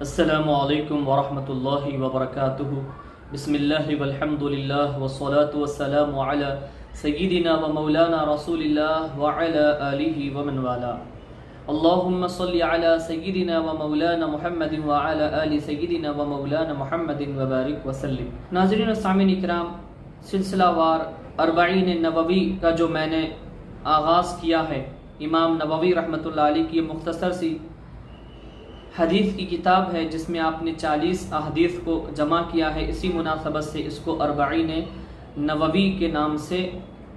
السلام علیکم ورحمۃ اللہ وبرکاتہ۔ بسم اللہ والحمد للہ والصلاة والسلام علی سیدنا و مولانا رسول اللہ وعلی آلہ ومن والا۔ اللہم صلی علی سیدنا و مولانا محمد وعلی آل سیدنا و مولانا محمد وبارک وسلم۔ ناظرین و سامعین اکرام، سلسلہ وار اربعین نووی کا جو میں نے آغاز کیا ہے، امام نووی رحمۃ اللہ علیہ کی مختصر سی حدیث کی کتاب ہے جس میں آپ نے 40 احادیث کو جمع کیا ہے۔ اسی مناسبت سے اس کو اربعین نووی کے نام سے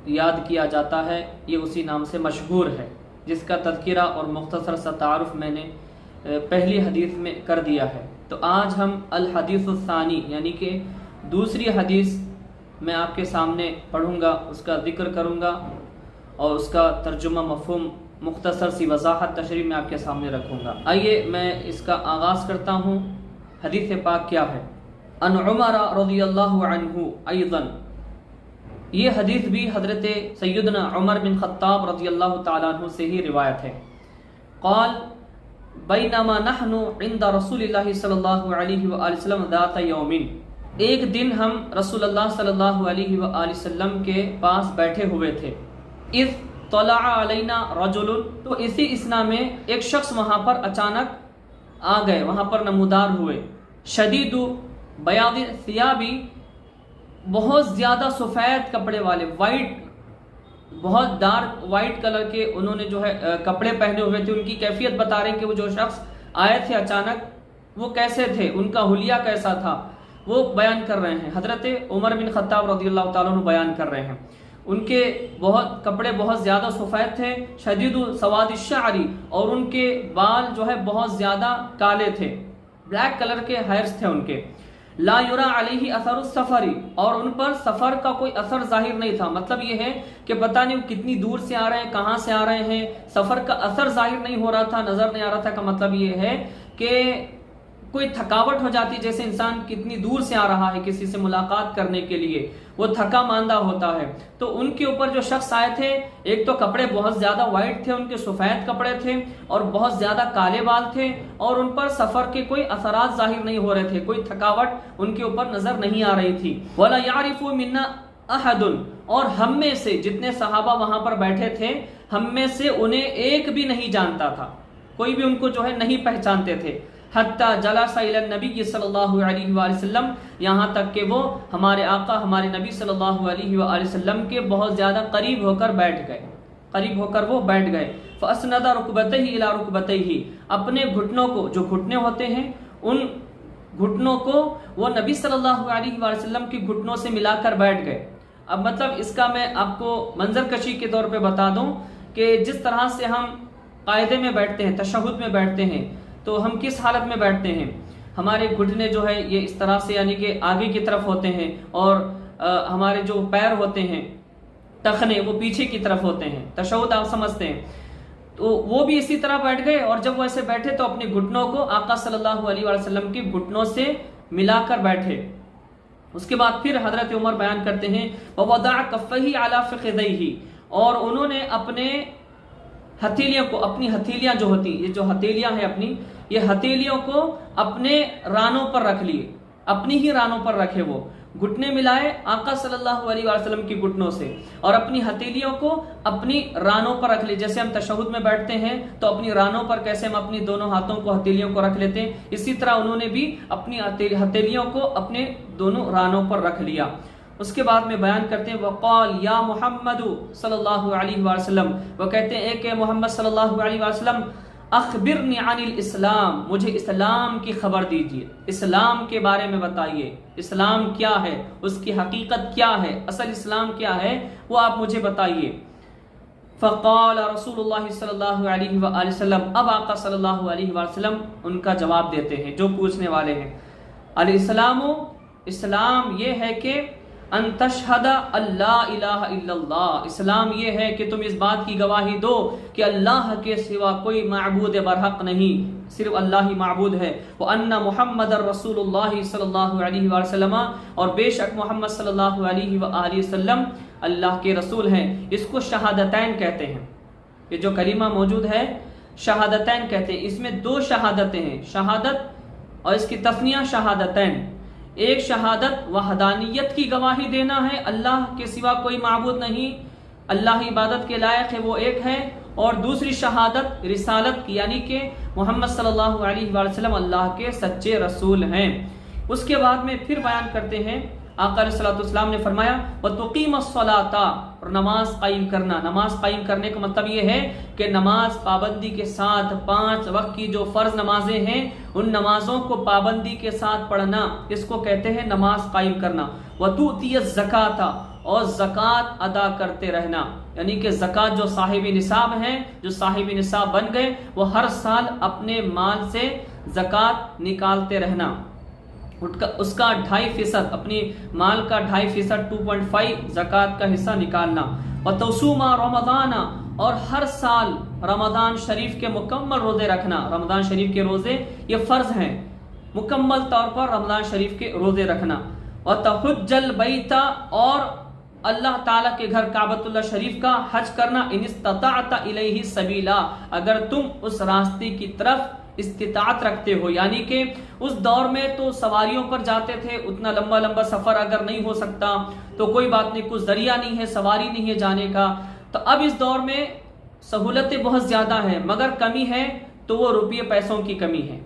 یاد کیا جاتا ہے، یہ اسی نام سے مشہور ہے، جس کا تذکرہ اور مختصر سا تعارف میں نے پہلی حدیث میں کر دیا ہے۔ تو آج ہم الحدیث الثانی یعنی کہ دوسری حدیث میں آپ کے سامنے پڑھوں گا، اس کا ذکر کروں گا اور اس کا ترجمہ مفہوم مختصر سی وضاحت تشریح میں آپ کے سامنے رکھوں گا۔ آئیے میں اس کا آغاز کرتا ہوں۔ حدیث پاک کیا ہے؟ ان عمر رضی اللہ عنہ ایضا، یہ حدیث بھی حضرت سیدنا عمر بن خطاب رضی اللہ تعالیٰ عنہ سے ہی روایت ہے۔ قال بینما نحن عند رسول اللہ صلی اللہ علیہ وآلہ وسلم ذات یوم، ایک دن ہم رسول اللہ صلی اللہ علیہ وآلہ وسلم کے پاس بیٹھے ہوئے تھے۔ اذ طلع علینا رجل، تو اسی اسنا میں ایک شخص وہاں پر اچانک آ گئے، وہاں پر نمودار ہوئے۔ شدید بیاض ثیابی، بہت زیادہ سفید کپڑے والے، وائٹ، بہت ڈارک وائٹ کلر کے انہوں نے جو ہے کپڑے پہنے ہوئے تھے۔ ان کی کیفیت بتا رہے ہیں کہ وہ جو شخص آئے تھے اچانک وہ کیسے تھے، ان کا حلیہ کیسا تھا، وہ بیان کر رہے ہیں۔ حضرت عمر بن خطاب رضی اللہ تعالیٰ عنہ بیان کر رہے ہیں۔ ان کے کپڑے بہت زیادہ سفید تھے، شدید سواد الشعر، اور ان کے بال جو ہے بہت زیادہ کالے تھے، بلیک کلر کے ہیئرز تھے ان کے۔ لا یرا علیہ اثر السفر، اور ان پر سفر کا کوئی اثر ظاہر نہیں تھا۔ مطلب یہ ہے کہ پتہ نہیں وہ کتنی دور سے آ رہے ہیں، کہاں سے آ رہے ہیں، سفر کا اثر ظاہر نہیں ہو رہا تھا، نظر نہیں آ رہا تھا۔ کا مطلب یہ ہے کہ کوئی تھکاوٹ ہو جاتی، جیسے انسان کتنی دور سے آ رہا ہے کسی سے ملاقات کرنے کے لیے، وہ تھکا ماندہ ہوتا ہے۔ تو ان کے اوپر جو شخص آئے تھے، ایک تو کپڑے بہت زیادہ وائٹ تھے، ان کے سفید کپڑے تھے اور بہت زیادہ کالے بال تھے، اور ان پر سفر کے کوئی اثرات ظاہر نہیں ہو رہے تھے، کوئی تھکاوٹ ان کے اوپر نظر نہیں آ رہی تھی۔ وَلَا يَعْرِفُ مِنَّا أَحَدٌ، اور ہم میں سے جتنے صحابہ وہاں پر بیٹھے تھے، ہم میں سے انہیں ایک بھی نہیں جانتا تھا، کوئی بھی ان کو جو ہے نہیں پہچانتے تھے۔ حتی جلس الی النبی صلی اللہ علیہ وآلہ وسلم، یہاں تک کہ وہ ہمارے آقا ہمارے نبی صلی اللہ علیہ وآلہ وسلم کے بہت زیادہ قریب ہو کر بیٹھ گئے، قریب ہو کر وہ بیٹھ گئے۔ فاسند رکبتیہ الی رکبتیہ، اپنے گھٹنوں کو، جو گھٹنے ہوتے ہیں ان گھٹنوں کو وہ نبی صلی اللہ علیہ وآلہ وسلم کے گھٹنوں سے ملا کر بیٹھ گئے۔ اب مطلب اس کا میں آپ کو منظر کشی کے طور پہ بتا دوں کہ جس طرح سے ہم قاعدے میں بیٹھتے ہیں، تشہد میں بیٹھتے ہیں، تو ہم کس حالت میں بیٹھتے ہیں؟ ہمارے گھٹنے جو ہے یہ اس طرح سے یعنی کہ آگے کی طرف ہوتے ہیں، اور ہمارے جو پیر ہوتے ہیں ٹخنے وہ پیچھے کی طرف ہوتے ہیں، تشہد آپ سمجھتے ہیں۔ تو وہ بھی اسی طرح بیٹھ گئے، اور جب وہ ایسے بیٹھے تو اپنے گھٹنوں کو آقا صلی اللہ علیہ وسلم کے گھٹنوں سے ملا کر بیٹھے۔ اس کے بعد پھر حضرت عمر بیان کرتے ہیں وَوَضَعَ كَفَّيْهِ عَلَى فَخِذَيْهِ، اور انہوں نے اپنے ہتھیلیوں کو، اپنی ہتھیلیاں جو ہوتی، یہ جو ہتھیلیاں ہیں اپنی، یہ ہتھیلیوں کو اپنے رانوں پر رکھ لیے، اپنی ہی رانوں پر رکھے، وہ گھٹنے ملائے آقا صلی اللہ علیہ وسلم کی گھٹنوں سے، اور اپنی ہتھیلیوں کو اپنی رانوں پر رکھ لیے۔ جیسے ہم تشہد میں بیٹھتے ہیں تو اپنی رانوں پر کیسے ہم اپنی دونوں ہاتھوں کو، ہتھیلیوں کو رکھ لیتے ہیں، اسی طرح انہوں نے بھی اپنی ہتھیلیوں کو اپنے دونوں رانوں پر رکھ لیا۔ اس کے بعد میں بیان کرتے ہیں وقال یا محمد صلی اللہ علیہ وسلم، وہ کہتے ہیں کہ محمد صلی اللہ علیہ وسلم اخبرنی عن الاسلام، مجھے اسلام کی خبر دیجیے، اسلام کے بارے میں بتائیے، اسلام کیا ہے، اس کی حقیقت کیا ہے، اصل اسلام کیا ہے، وہ آپ مجھے بتائیے۔ فقال رسول اللہ صلی اللہ علیہ وآلہ وسلم، اب آقا صلی اللہ علیہ وسلم ان کا جواب دیتے ہیں جو پوچھنے والے ہیں۔ الاسلام، اسلام یہ ہے کہ ان تشہد اللہ الہ الا اللہ، اسلام یہ ہے کہ تم اس بات کی گواہی دو کہ اللہ کے سوا کوئی معبود برحق نہیں، صرف اللہ ہی معبود ہے۔ وَأَنَّ مُحَمَّدَ رَسُولُ اللَّهِ صلی اللہ علیہ وآلہ وسلم، اور بے شک محمد صلی اللہ علیہ وآلہ وسلم اللہ کے رسول ہیں۔ اس کو شہادتین کہتے ہیں، یہ جو کلمہ موجود ہے شہادتین کہتے ہیں، اس میں دو شہادتیں ہیں، شہادت اور اس کی تثنیہ شہادتین، ایک شہادت وحدانیت کی گواہی دینا ہے، اللہ کے سوا کوئی معبود نہیں، اللہ عبادت کے لائق ہے، وہ ایک ہے، اور دوسری شہادت رسالت کی، یعنی کہ محمد صلی اللہ علیہ وآلہ وسلم اللہ کے سچے رسول ہیں۔ اس کے بعد میں پھر بیان کرتے ہیں، آقا علیہ الصلوۃ والسلام نے فرمایا وَتُقِيمَ الصَّلَاةَ، اور نماز قائم کرنا۔ نماز قائم کرنے کا مطلب یہ ہے کہ نماز پابندی کے ساتھ 5 وقت کی جو فرض نمازیں ہیں ان نمازوں کو پابندی کے ساتھ پڑھنا، اس کو کہتے ہیں نماز قائم کرنا۔ وَتُؤْتِيَ الزَّكَاةَ، اور زکوٰۃ ادا کرتے رہنا، یعنی کہ زکوٰۃ جو صاحب نصاب ہیں، جو صاحب نصاب بن گئے، وہ ہر سال اپنے مال سے زکوٰۃ نکالتے رہنا، اس کا 2.5%، اپنی مال کا 2.5%، 2.5 زکوٰۃ کا حصہ نکالنا۔ وَتَصُومَ رَمَضَانَ، اور ہر سال رمضان شریف کے مکمل روزے رکھنا۔ رمضان شریف کے روزے یہ فرض ہیں، مکمل طور پر رمضان شریف کے روزے رکھنا۔ وَتَحُجَّ الْبَيْتَ، اور اللہ تعالیٰ کے گھر کعبۃ اللہ شریف کا حج کرنا، ان استطعت الیہ سبیلا، اگر تم اس راستے کی طرف استطاعت رکھتے ہو، یعنی کہ اس دور میں تو سواریوں پر جاتے تھے، اتنا لمبا سفر اگر نہیں ہو سکتا تو کوئی بات نہیں، کچھ ذریعہ نہیں ہے، سواری نہیں ہے جانے کا، تو اب اس دور میں سہولتیں بہت زیادہ ہیں، مگر کمی ہے تو وہ روپیے پیسوں کی کمی ہے۔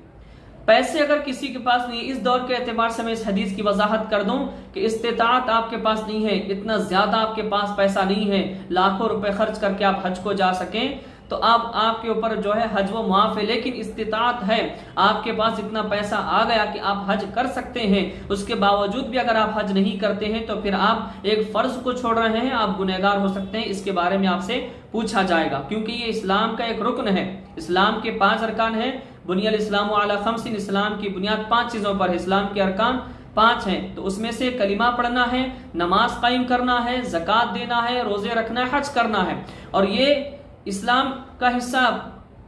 پیسے اگر کسی کے پاس نہیں، اس دور کے اعتبار سے میں اس حدیث کی وضاحت کر دوں کہ استطاعت آپ کے پاس نہیں ہے، اتنا زیادہ آپ کے پاس پیسہ نہیں ہے لاکھوں روپے خرچ کر کے آپ حج کو جا سکیں، تو آپ کے اوپر جو ہے حج وہ معاف ہے، لیکن استطاعت ہے، آپ کے پاس اتنا پیسہ آ گیا کہ آپ حج کر سکتے ہیں، اس کے باوجود بھی اگر آپ حج نہیں کرتے ہیں تو پھر آپ ایک فرض کو چھوڑ رہے ہیں، آپ گنہگار ہو سکتے ہیں، اس کے بارے میں آپ سے پوچھا جائے گا، کیونکہ یہ اسلام کا ایک رکن ہے۔ اسلام کے 5 ارکان ہیں، بنی الاسلام علی 5، اسلام کی بنیاد 5 چیزوں پر ہے، اسلام کے ارکان 5 ہیں، تو اس میں سے کلمہ پڑھنا ہے، نماز قائم کرنا ہے، زکوٰۃ دینا ہے، روزے رکھنا ہے، حج کرنا ہے، اور یہ اسلام کا حصہ،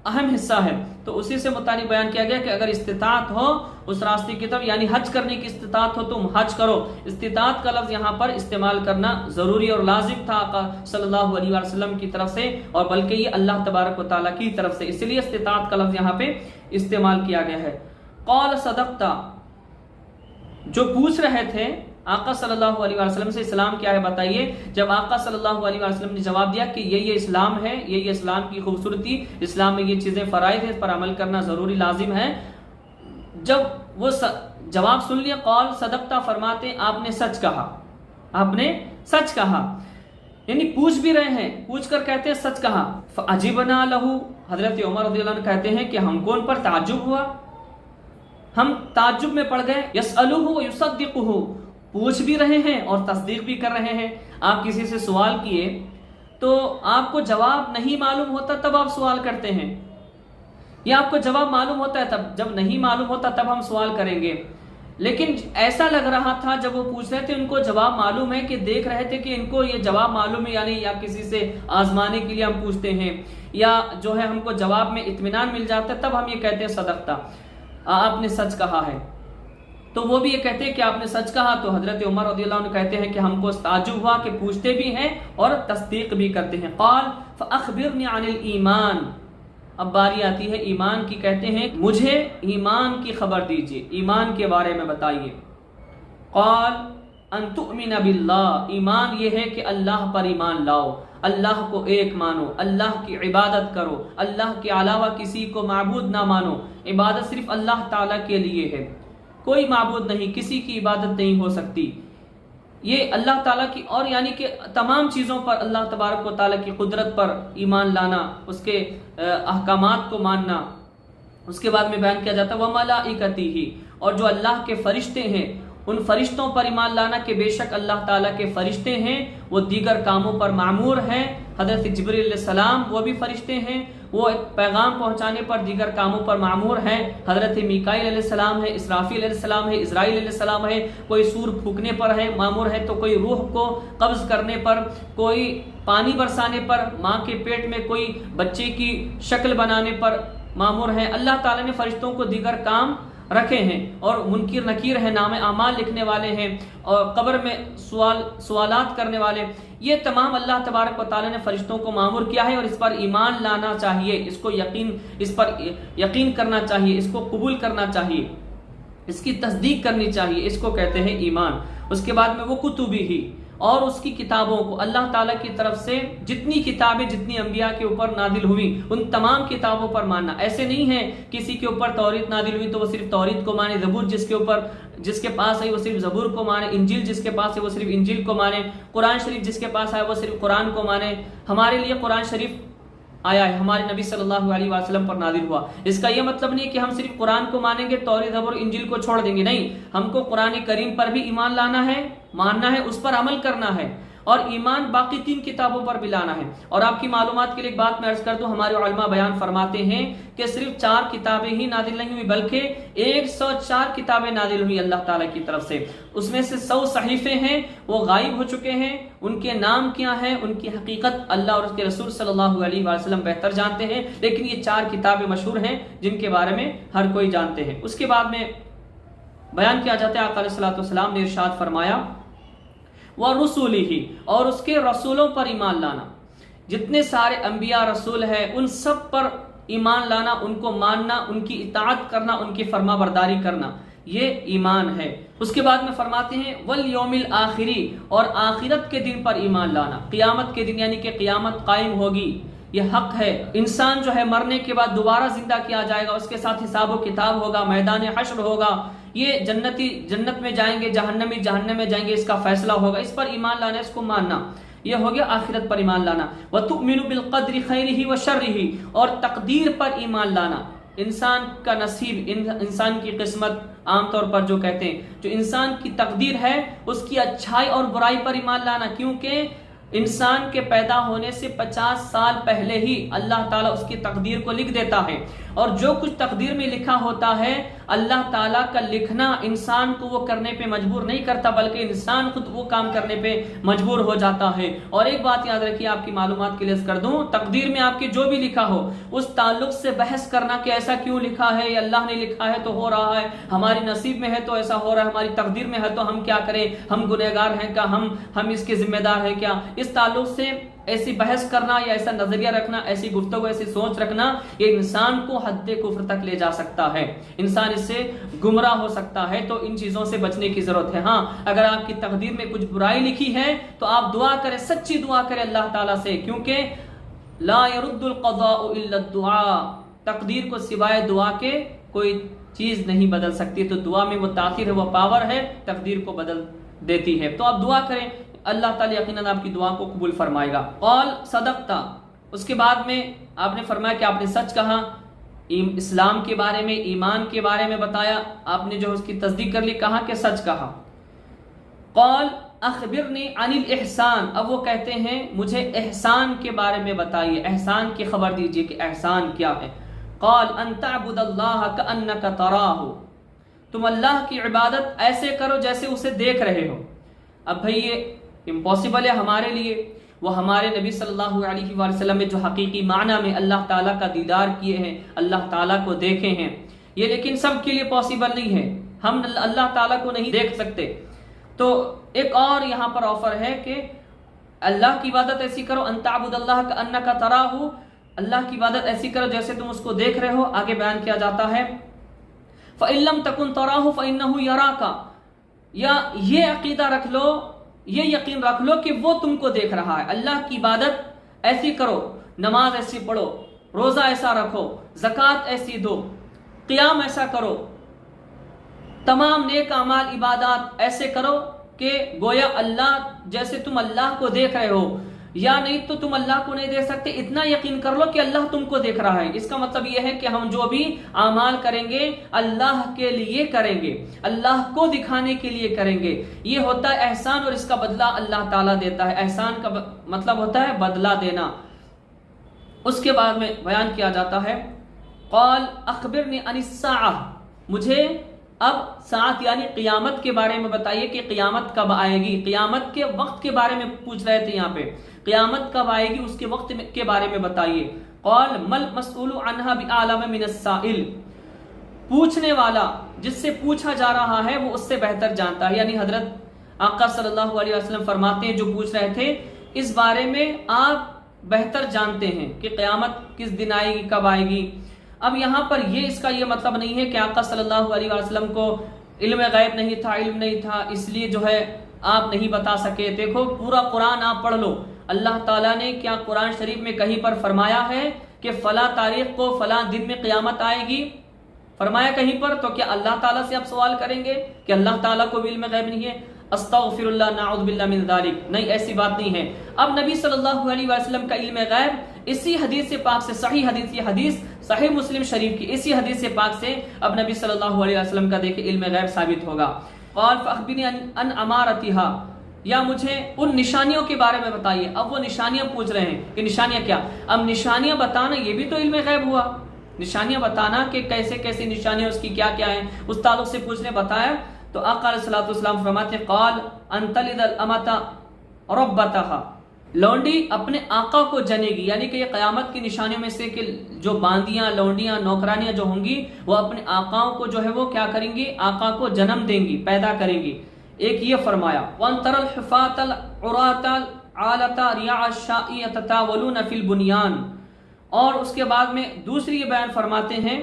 اہم حصہ ہے، تو اسی سے متعلق بیان کیا گیا کہ اگر استطاعت ہو اس راستے کی طرف، یعنی حج کرنے کی استطاعت ہو تم حج کرو۔ استطاعت کا لفظ یہاں پر استعمال کرنا ضروری اور لازم تھا آقا صلی اللہ علیہ وسلم کی طرف سے، اور بلکہ یہ اللہ تبارک و تعالیٰ کی طرف سے، اس لیے استطاعت کا لفظ یہاں پہ استعمال کیا گیا ہے۔ قال صدقتا، جو پوچھ رہے تھے آقا صلی اللہ علیہ وسلم سے اسلام کیا ہے بتائیے، جب آقا صلی اللہ علیہ وسلم نے جواب دیا کہ یہ اسلام ہے، یہ اسلام کی خوبصورتی، اسلام میں یہ چیزیں فرائض ہیں، اس پر عمل کرنا ضروری لازم ہے، جب وہ جواب سن لیا، قال صدقتا، فرماتے آپ نے سچ کہا، آپ نے سچ کہا، یعنی پوچھ بھی رہے ہیں، پوچھ کر کہتے ہیں سچ کہا۔ فعجبنا لہ، حضرت عمر رضی اللہ عنہ کہتے ہیں کہ ہم کو ان پر تعجب ہوا، ہم تعجب میں پڑ گئے، یسألہ ویصدقہ، پوچھ بھی رہے ہیں اور تصدیق بھی کر رہے ہیں۔ آپ کسی سے سوال کیے تو آپ کو جواب نہیں معلوم ہوتا تب آپ سوال کرتے ہیں، یا آپ کو جواب معلوم ہوتا ہے تب، جب نہیں معلوم ہوتا تب ہم سوال کریں گے، لیکن ایسا لگ رہا تھا جب وہ پوچھ رہے تھے ان کو جواب معلوم ہے، کہ دیکھ رہے تھے کہ ان کو یہ جواب معلوم ہے، یعنی یا کسی سے آزمانے کے لیے ہم پوچھتے ہیں، یا جو ہے ہم کو جواب میں اطمینان مل جاتا ہے، تب ہم یہ کہتے ہیں صدقتا، آپ نے سچ کہا ہے۔ تو وہ بھی یہ کہتے ہیں کہ آپ نے سچ کہا، تو حضرت عمر رضی اللہ عنہ کہتے ہیں کہ ہم کو تعجب ہوا کہ پوچھتے بھی ہیں اور تصدیق بھی کرتے ہیں۔ قال فاخبرنی عن الایمان، اب باری آتی ہے ایمان کی، کہتے ہیں مجھے ایمان کی خبر دیجیے، ایمان کے بارے میں بتائیے۔ قال ان تؤمن باللہ، ایمان یہ ہے کہ اللہ پر ایمان لاؤ، اللہ کو ایک مانو، اللہ کی عبادت کرو، اللہ کے علاوہ کسی کو معبود نہ مانو، عبادت صرف اللہ تعالیٰ کے لیے ہے، کوئی معبود نہیں، کسی کی عبادت نہیں ہو سکتی، یہ اللہ تعالیٰ کی، اور یعنی کہ تمام چیزوں پر اللہ تبارک و تعالیٰ کی قدرت پر ایمان لانا، اس کے احکامات کو ماننا۔ اس کے بعد میں بیان کیا جاتا ہے وَمَلَائِكَتِهِ، اور جو اللہ کے فرشتے ہیں ان فرشتوں پر ایمان لانا کہ بے شک اللہ تعالیٰ کے فرشتے ہیں، وہ دیگر کاموں پر معمور ہیں، حضرت جبریل علیہ السلام وہ بھی فرشتے ہیں، وہ پیغام پہنچانے پر دیگر کاموں پر معمور ہیں، حضرت میکائیل علیہ السلام ہے، اسرافیل علیہ السلام ہے، اسرائیل علیہ السلام ہے، کوئی سور پھونکنے پر ہے معمور ہے، تو کوئی روح کو قبض کرنے پر، کوئی پانی برسانے پر، ماں کے پیٹ میں کوئی بچے کی شکل بنانے پر معمور ہے۔ اللہ تعالیٰ نے فرشتوں کو دیگر کام رکھے ہیں، اور منکر نکیر ہیں، نام اعمال لکھنے والے ہیں، اور قبر میں سوالات کرنے والے، یہ تمام اللہ تبارک و تعالیٰ نے فرشتوں کو مامور کیا ہے، اور اس پر ایمان لانا چاہیے، اس پر یقین کرنا چاہیے، اس کو قبول کرنا چاہیے۔ اس کی تصدیق کرنی چاہیے، اس کو کہتے ہیں ایمان۔ اس کے بعد میں وہ کتبی ہی، اور اس کی کتابوں کو، اللہ تعالیٰ کی طرف سے جتنی کتابیں جتنی انبیاء کے اوپر نازل ہوئی ان تمام کتابوں پر ماننا۔ ایسے نہیں ہے کسی کے اوپر توریت نازل ہوئی تو وہ صرف توریت کو مانے، زبور جس کے پاس ہے وہ صرف زبور کو مانے، انجیل جس کے پاس ہے وہ صرف انجیل کو مانے، قرآن شریف جس کے پاس ہے وہ صرف قرآن کو مانے۔ ہمارے لیے قرآن شریف آیا ہے، ہمارے نبی صلی اللہ علیہ وسلم پر نازل ہوا۔ اس کا یہ مطلب نہیں کہ ہم صرف قرآن کو مانیں گے، توریت زبور انجیل کو چھوڑ دیں گے، نہیں، ہم کو قرآن کریم پر بھی ایمان لانا ہے، ماننا ہے، اس پر عمل کرنا ہے، اور ایمان باقی 3 کتابوں پر بھی لانا ہے۔ اور آپ کی معلومات کے لیے ایک بات میں عرض کر دوں، ہمارے علماء بیان فرماتے ہیں کہ صرف 4 کتابیں ہی نازل نہیں ہوئی بلکہ 104 کتابیں نازل ہوئی اللہ تعالیٰ کی طرف سے۔ اس میں سے 100 صحیفے ہیں وہ غائب ہو چکے ہیں، ان کے نام کیا ہیں، ان کی حقیقت اللہ اور اس کے رسول صلی اللہ علیہ وسلم بہتر جانتے ہیں، لیکن یہ 4 کتابیں مشہور ہیں جن کے بارے میں ہر کوئی جانتے ہیں۔ اس کے بعد میں بیان کیا جاتا ہے، آقا علیہ الصلوۃ والسلام نے ارشاد فرمایا وَرُسُلِهِ، اور اس کے رسولوں پر ایمان لانا، جتنے سارے انبیاء رسول ہیں ان سب پر ایمان لانا، ان کو ماننا، ان کی اطاعت کرنا، ان کی فرما برداری کرنا، یہ ایمان ہے۔ اس کے بعد میں فرماتے ہیں وَالْيَوْمِ الْآخِرِ، اور آخرت کے دن پر ایمان لانا، قیامت کے دن، یعنی کہ قیامت قائم ہوگی، یہ حق ہے۔ انسان جو ہے مرنے کے بعد دوبارہ زندہ کیا جائے گا، اس کے ساتھ حساب و کتاب ہوگا، میدان حشر ہوگا، یہ جنتی جنت میں جائیں گے، جہنمی جہنم میں جائیں گے، اس کا فیصلہ ہوگا، اس پر ایمان لانا، اس کو ماننا، یہ ہو گیا آخرت پر ایمان لانا۔ وَتُؤْمِنُ بِالْقَدْرِ خَيْرِهِ وَشَرِّهِ، اور تقدیر پر ایمان لانا، انسان کا نصیب، انسان کی قسمت، عام طور پر جو کہتے ہیں جو انسان کی تقدیر ہے اس کی اچھائی اور برائی پر ایمان لانا، کیونکہ انسان کے پیدا ہونے سے 50 سال پہلے ہی اللہ تعالیٰ اس کی تقدیر کو لکھ دیتا ہے، اور جو کچھ تقدیر میں لکھا ہوتا ہے اللہ تعالیٰ کا لکھنا انسان کو وہ کرنے پہ مجبور نہیں کرتا، بلکہ انسان خود وہ کام کرنے پہ مجبور ہو جاتا ہے۔ اور ایک بات یاد رکھیے، آپ کی معلومات کے لیے عرض کر دوں، تقدیر میں آپ کے جو بھی لکھا ہو اس تعلق سے بحث کرنا کہ ایسا کیوں لکھا ہے، یہ اللہ نے لکھا ہے تو ہو رہا ہے، ہماری نصیب میں ہے تو ایسا ہو رہا ہے، ہماری تقدیر میں ہے تو ہم کیا کریں، ہم گنہگار ہیں کیا، ہم اس کے ذمہ دار ہیں کیا، اس تعلق سے ایسی بحث کرنا یا ایسا نظریہ رکھنا، ایسی گفتگو، ایسی سوچ رکھنا، یہ انسان کو حد کفر تک لے جا سکتا ہے، انسان اس سے گمراہ ہو سکتا ہے، تو ان چیزوں سے بچنے کی ضرورت ہے۔ ہاں، اگر آپ کی تقدیر میں کچھ برائی لکھی ہے تو آپ دعا کریں، سچی دعا کریں اللہ تعالیٰ سے، کیونکہ لا يرد القضاء الا الدعاء، تقدیر کو سوائے دعا کے کوئی چیز نہیں بدل سکتی، تو دعا میں وہ تاثیر ہے، وہ پاور ہے، تقدیر کو بدل دیتی ہے۔ تو آپ دعا کریں، اللہ تعالیٰ یقیناً آپ کی دعا کو قبول فرمائے گا۔ قال صدقتا، اس کے بعد میں آپ نے فرمایا کہ آپ نے سچ کہا، اسلام کے بارے میں، ایمان کے بارے میں بتایا، آپ نے جو اس کی تصدیق کر لی، کہا کہ سچ کہا۔ قال اخبرنی عن الاحسان، اب وہ کہتے ہیں مجھے احسان کے بارے میں بتائیے، احسان کی خبر دیجئے کہ احسان کیا ہے۔ قال ان تعبد اللہ کأنک تراہ، تم اللہ کی عبادت ایسے کرو جیسے اسے دیکھ رہے ہو۔ اب بھئی یہ امپاسبل ہے ہمارے لیے، وہ ہمارے نبی صلی اللہ علیہ وآلہ وسلم نے جو حقیقی معنی میں اللہ تعالیٰ کا دیدار کیے ہیں، اللہ تعالیٰ کو دیکھے ہیں، یہ لیکن سب کے لیے پاسبل نہیں ہے، ہم اللہ تعالیٰ کو نہیں دیکھ سکتے۔ تو ایک اور یہاں پر آفر ہے کہ اللہ کی عبادت ایسی کرو، ان تعبد اللہ کأنک تراہ، اللہ کی عبادت ایسی کرو جیسے تم اس کو دیکھ رہے ہو۔ آگے بیان کیا جاتا ہے فَإِن لَمْ تَكُنْ تَرَاهُ فَإِنَّهُ يَرَاكَ، یا یہ عقیدہ رکھ لو، یہ یقین رکھ لو کہ وہ تم کو دیکھ رہا ہے۔ اللہ کی عبادت ایسی کرو، نماز ایسی پڑھو، روزہ ایسا رکھو، زکوٰۃ ایسی دو، قیام ایسا کرو، تمام نیک اعمال عبادات ایسے کرو کہ گویا اللہ جیسے تم اللہ کو دیکھ رہے ہو، یا نہیں تو تم اللہ کو نہیں دیکھ سکتے، اتنا یقین کر لو کہ اللہ تم کو دیکھ رہا ہے۔ اس کا مطلب یہ ہے کہ ہم جو بھی اعمال کریں گے اللہ کے لیے کریں گے، اللہ کو دکھانے کے لیے کریں گے، یہ ہوتا ہے احسان، اور اس کا بدلہ اللہ تعالیٰ دیتا ہے۔ احسان کا مطلب ہوتا ہے بدلہ دینا۔ اس کے بعد میں بیان کیا جاتا ہے قال اخبرنی عن الساعہ، مجھے اب ساعت یعنی قیامت کے بارے میں بتائیے کہ قیامت کب آئے گی، قیامت کے وقت کے بارے میں پوچھ رہے تھے یہاں پہ، قیامت کب آئے گی اس کے وقت کے بارے میں بتائیے۔ قال مل مسئول عنہا بعالم من السائل، پوچھنے والا جس سے پوچھا جا رہا ہے وہ اس سے بہتر جانتا ہے، یعنی حضرت آقا صلی اللہ علیہ وسلم فرماتے ہیں جو پوچھ رہے تھے اس بارے میں آپ بہتر جانتے ہیں کہ قیامت کس دن آئے گی، کب آئے گی۔ اب یہاں پر اس کا یہ مطلب نہیں ہے کہ آقا صلی اللہ علیہ وسلم کو علم غیب نہیں تھا، علم نہیں تھا، اس لیے جو ہے آپ نہیں بتا سکے۔ دیکھو پورا قرآن آپ پڑھ لو، اللہ تعالیٰ نے کیا قرآن شریف میں کہیں پر فرمایا ہے کہ فلاں تاریخ کو فلاں دن میں قیامت آئے گی؟ فرمایا کہیں پر؟ تو کیا اللہ تعالیٰ سے آپ سوال کریں گے کہ اللہ تعالیٰ کو علم غیب نہیں ہے؟ استغفر اللہ، نعوذ باللہ من ذالک، نہیں، ایسی بات نہیں ہے۔ اب نبی صلی اللہ علیہ وسلم کا علم غیب اسی حدیث پاک سے، صحیح حدیث، یہ حدیث صحیح مسلم شریف کی، اسی حدیث پاک سے اب نبی صلی اللہ علیہ وسلم کا دیکھیں علم غیب ثابت ہوگا۔ قال فاخبرنی عن امارتها، یا مجھے ان نشانیوں کے بارے میں بتائیے۔ اب وہ نشانیاں پوچھ رہے ہیں کہ نشانیاں کیا؟ اب نشانیاں بتانا یہ بھی تو علم غیب ہوا، نشانیاں بتانا کہ کیسے کیسے نشانیاں اس کی کیا کیا ہیں، اس تعلق سے پوچھنے بتایا۔ تو آقا علیہ الصلوۃ والسلام فرماتے ہیں قال ان تلد الامۃ ربتها، لونڈی اپنے آقا کو جنے گی، یعنی کہ یہ قیامت کی نشانیوں میں سے کہ جو باندیاں، لونڈیاں، نوکرانیاں جو ہوں گی وہ اپنے آقاؤں کو جو ہے وہ کیا کریں گی؟ آقا کو جنم دیں گی، پیدا کریں گی۔ ایک یہ فرمایا وَأَن تَرَى الْحُفَاةَ الْعُرَاةَ الْعَالَةَ رِعَاءَ الشَّاءِ يَتَطَاوَلُونَ فِي الْبُنْيَانِ، اور اس کے بعد میں دوسری یہ بیان فرماتے ہیں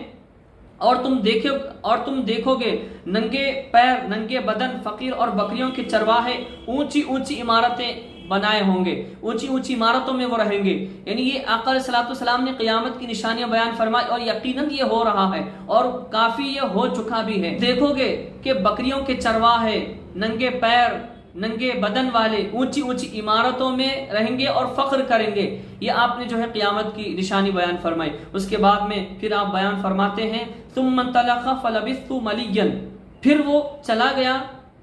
اور تم دیکھو گے ننگے پیر، ننگے بدن، فقیر اور بکریوں کے چرواہے اونچی اونچی عمارتیں بنائے ہوں گے، اونچی اونچی عمارتوں میں وہ رہیں گے۔ یعنی یہ آقا علیہ الصلوۃ والسلام نے قیامت کی نشانیاں بیان فرمائی اور یقیناً یہ ہو رہا ہے اور کافی یہ ہو چکا بھی ہے۔ دیکھو گے کہ بکریوں کے چرواہے ننگے پیر، ننگے بدن والے اونچی اونچی عمارتوں میں رہیں گے اور فخر کریں گے۔ یہ آپ نے جو ہے قیامت کی نشانی بیان فرمائی۔ اس کے بعد میں پھر آپ بیان فرماتے ہیں ثم انطلق فلبثت مليا، پھر وہ چلا گیا،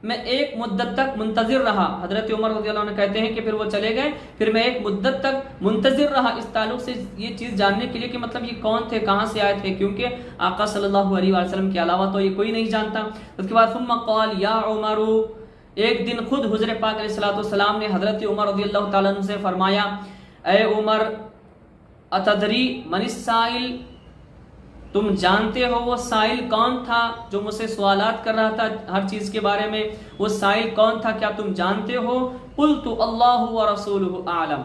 میں ایک مدت تک منتظر رہا۔ حضرت عمر رضی اللہ عنہ کہتے ہیں کہ پھر وہ چلے گئے، پھر میں ایک مدت تک منتظر رہا اس تعلق سے یہ چیز جاننے کے لیے کہ مطلب یہ کون تھے، کہاں سے آئے تھے، کیونکہ آقا صلی اللہ علیہ وسلم کے علاوہ تو یہ کوئی نہیں جانتا۔ اس کے بعد ثم قال یا عمر، ایک دن خود حضور پاک علیہ الصلوۃ والسلام نے حضرت عمر رضی اللہ تعالیٰ عنہ سے فرمایا اے عمر اتدری من السائل، تم جانتے ہو وہ سائل کون تھا جو مجھ سے سوالات کر رہا تھا ہر چیز کے بارے میں؟ وہ سائل کون تھا، کیا تم جانتے ہو؟ قلت اللہ ورسولہ اعلم،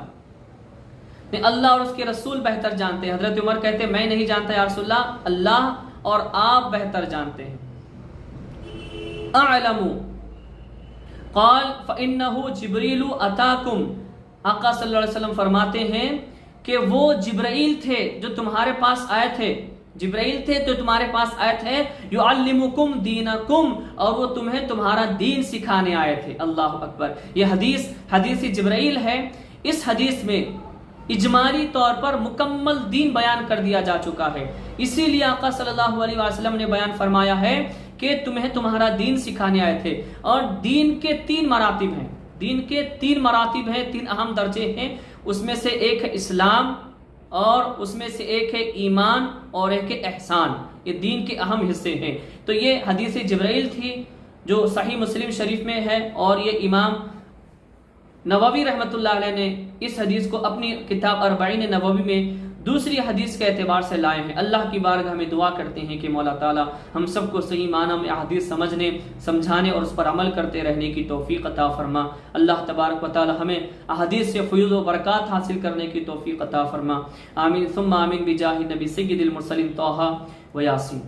اللہ اور اس کے رسول بہتر جانتے ہیں۔ حضرت عمر کہتے ہیں میں نہیں جانتا یا رسول اللہ، اللہ اور آپ بہتر جانتے ہیں۔ اعلم قال فإنه جبریل اتاکم، آقا صلی اللہ علیہ وسلم فرماتے ہیں کہ وہ جبرائیل تھے جو تمہارے پاس آئے تھے، جبرائیل تھے تو تمہارے پاس آئے تھے، یعلمکم دینکم، اور وہ تمہیں تمہارا دین سکھانے آئے تھے۔ اللہ اکبر، یہ حدیث جبرائیل ہے۔ اس حدیث میں اجمالی طور پر مکمل دین بیان کر دیا جا چکا ہے، اسی لیے آقا صلی اللہ علیہ وسلم نے بیان فرمایا ہے کہ تمہیں تمہارا دین سکھانے آئے تھے۔ اور دین کے 3 مراتب ہیں، دین کے 3 مراتب ہیں، 3 اہم درجے ہیں، اس میں سے ایک ہے اسلام، اور اس میں سے ایک ہے ایمان، اور ایک ہے احسان۔ یہ دین کے اہم حصے ہیں۔ تو یہ حدیث جبرائیل تھی جو صحیح مسلم شریف میں ہے، اور یہ امام نووی رحمۃ اللہ علیہ نے اس حدیث کو اپنی کتاب اربعین نووی میں دوسری حدیث کے اعتبار سے لائے ہیں۔ اللہ کی بارگاہ میں دعا کرتے ہیں کہ مولا تعالی ہم سب کو صحیح معنی میں احادیث سمجھنے، سمجھانے اور اس پر عمل کرتے رہنے کی توفیق عطا فرما۔ اللہ تبارک و تعالی ہمیں احادیث سے فیوض و برکات حاصل کرنے کی توفیق عطا فرما۔ آمین ثم آمین بجاہ نبی سید المرسلین طہ و یاسین۔